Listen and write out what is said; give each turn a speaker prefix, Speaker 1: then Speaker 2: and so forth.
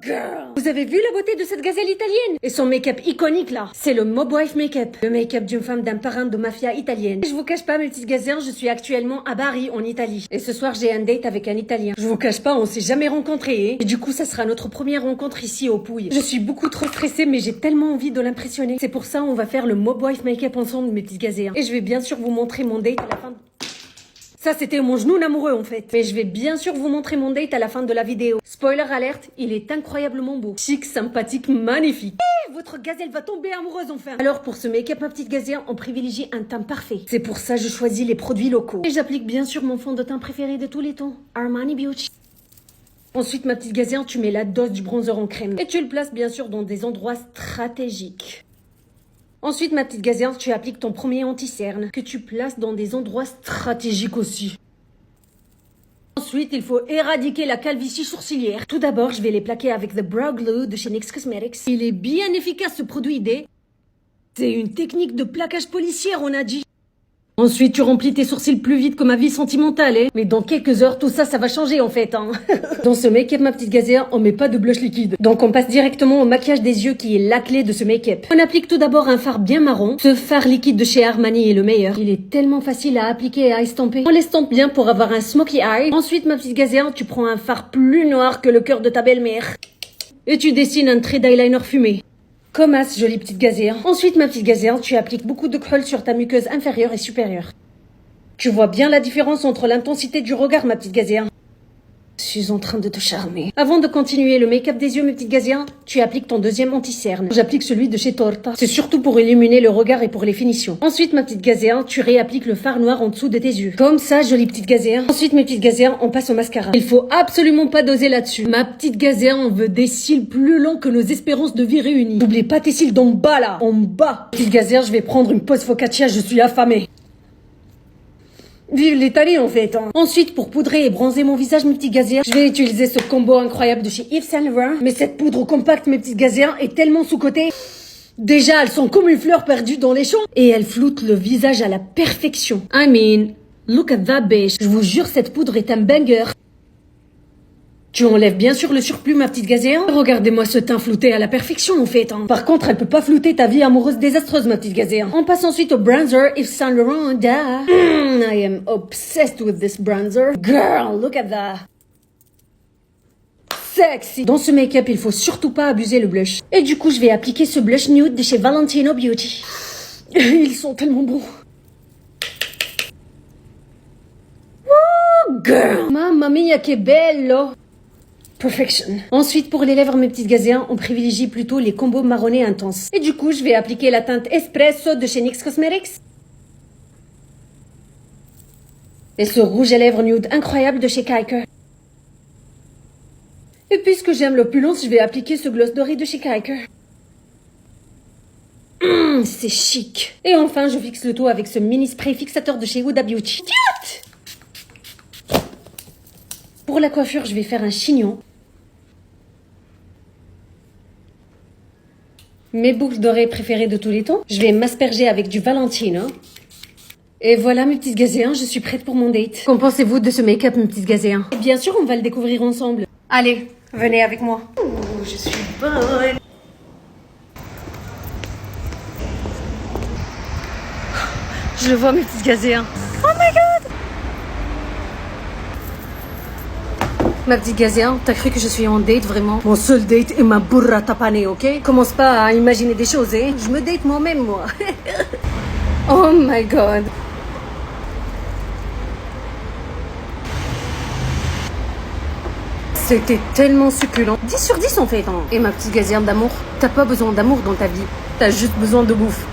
Speaker 1: girl! Vous avez vu la beauté de cette gazelle italienne? Et son make-up iconique là, c'est le Mob Wife Make-up. Le make-up d'une femme d'un parrain de mafia italienne. Et je vous cache pas mes petites gazelles, je suis actuellement à Bari en Italie. Et ce soir j'ai un date avec un Italien. Je vous cache pas, on s'est jamais rencontrés. Et du coup ça sera notre première rencontre ici au Pouilles. Je suis beaucoup trop stressée mais j'ai tellement envie de l'impressionner. C'est pour ça on va faire le Mob Wife Make-up ensemble mes petites gazelles. Et je vais bien sûr vous montrer mon date à la fin. Ça, c'était mon genou amoureux, en fait. Mais je vais bien sûr vous montrer mon date à la fin de la vidéo. Spoiler alerte, il est incroyablement beau. Chic, sympathique, magnifique. Et votre gazelle va tomber amoureuse, enfin. Alors, pour ce make-up, ma petite gazelle, on privilégie un teint parfait. C'est pour ça que je choisis les produits locaux. Et j'applique bien sûr mon fond de teint préféré de tous les temps. Armani Beauty. Ensuite, ma petite gazelle, tu mets la dose du bronzer en crème. Et tu le places bien sûr dans des endroits stratégiques. Ensuite, ma petite gazelle, tu appliques ton premier anti-cerne que tu places dans des endroits stratégiques aussi. Ensuite, il faut éradiquer la calvitie sourcilière. Tout d'abord, je vais les plaquer avec The Brow Glue de chez NYX Cosmetics. Il est bien efficace ce produit D. C'est une technique de plaquage policière, on a dit. Ensuite, tu remplis tes sourcils plus vite que ma vie sentimentale, hein. Mais dans quelques heures, tout ça, ça va changer, en fait, hein. Dans ce make-up, ma petite gazelle, on met pas de blush liquide. Donc, on passe directement au maquillage des yeux qui est la clé de ce make-up. On applique tout d'abord un fard bien marron. Ce fard liquide de chez Armani est le meilleur. Il est tellement facile à appliquer et à estamper. On l'estampe bien pour avoir un smoky eye. Ensuite, ma petite gazelle, tu prends un fard plus noir que le cœur de ta belle-mère. Et tu dessines un trait d'eyeliner fumé. Comme as, jolie petite gazelle. Ensuite, ma petite gazelle, tu appliques beaucoup de colle sur ta muqueuse inférieure et supérieure. Tu vois bien la différence entre l'intensité du regard, ma petite gazelle. Je suis en train de te charmer. Avant de continuer le make-up des yeux, mes petites gazelles, tu appliques ton deuxième anti-cerne. J'applique celui de chez Torta. C'est surtout pour illuminer le regard et pour les finitions. Ensuite, ma petite gazelle, tu réappliques le fard noir en dessous de tes yeux. Comme ça, jolie petite gazelle. Ensuite, mes petites gazelles, on passe au mascara. Il faut absolument pas doser là-dessus. Ma petite gazelle, on veut des cils plus longs que nos espérances de vie réunies. N'oublie pas tes cils d'en bas, là. En bas. Petite gazelle, je vais prendre une pause focaccia, je suis affamée. Vive l'Italie en fait. Hein. Ensuite, pour poudrer et bronzer mon visage, mes petites gazelles, je vais utiliser ce combo incroyable de chez Yves Saint Laurent. Mais cette poudre compacte, mes petites gazelles, est tellement sous-cotée. Déjà, elles sont comme une fleur perdue dans les champs. Et elles floutent le visage à la perfection. I mean, look at that bitch. Je vous jure, cette poudre est un banger. Tu enlèves bien sûr le surplus, ma petite gazelle. Regardez-moi ce teint flouté à la perfection, en fait. Hein. Par contre, elle peut pas flouter ta vie amoureuse désastreuse, ma petite gazelle. On passe ensuite au bronzer Yves Saint Laurent. I am obsessed with this bronzer. Girl, look at that. Sexy. Dans ce make-up, il faut surtout pas abuser le blush. Et du coup, je vais appliquer ce blush nude de chez Valentino Beauty. Ils sont tellement beaux. Oh, girl. Mamma mia, che bello. Perfection. Ensuite, pour les lèvres, mes petites gazelles, on privilégie plutôt les combos marronnés intenses. Et du coup, je vais appliquer la teinte Espresso de chez NYX Cosmetics. Et ce rouge à lèvres nude incroyable de chez Kiker. Et puisque j'aime l'opulence, je vais appliquer ce gloss doré de chez Kiker. C'est chic. Et enfin, je fixe le tout avec ce mini spray fixateur de chez Huda Beauty. Idiot! Pour la coiffure, je vais faire un chignon. Mes boucles d'oreilles préférées de tous les temps. Je vais m'asperger avec du Valentino. Et voilà mes petites gazelles, je suis prête pour mon date. Qu'en pensez-vous de ce make-up, mes petites gazelles? Bien sûr, on va le découvrir ensemble. Allez, venez avec moi. Je suis bonne. Je le vois, mes petites gazelles. Oh my god! Ma petite gazelle, t'as cru que je suis en date vraiment? Mon seul date est ma burra tapanée, ok? Commence pas à imaginer des choses, hein? Je me date moi-même, moi. Oh my god. C'était tellement succulent. 10 sur 10 en fait. Hein. Et ma petite gazelle d'amour, t'as pas besoin d'amour dans ta vie. T'as juste besoin de bouffe.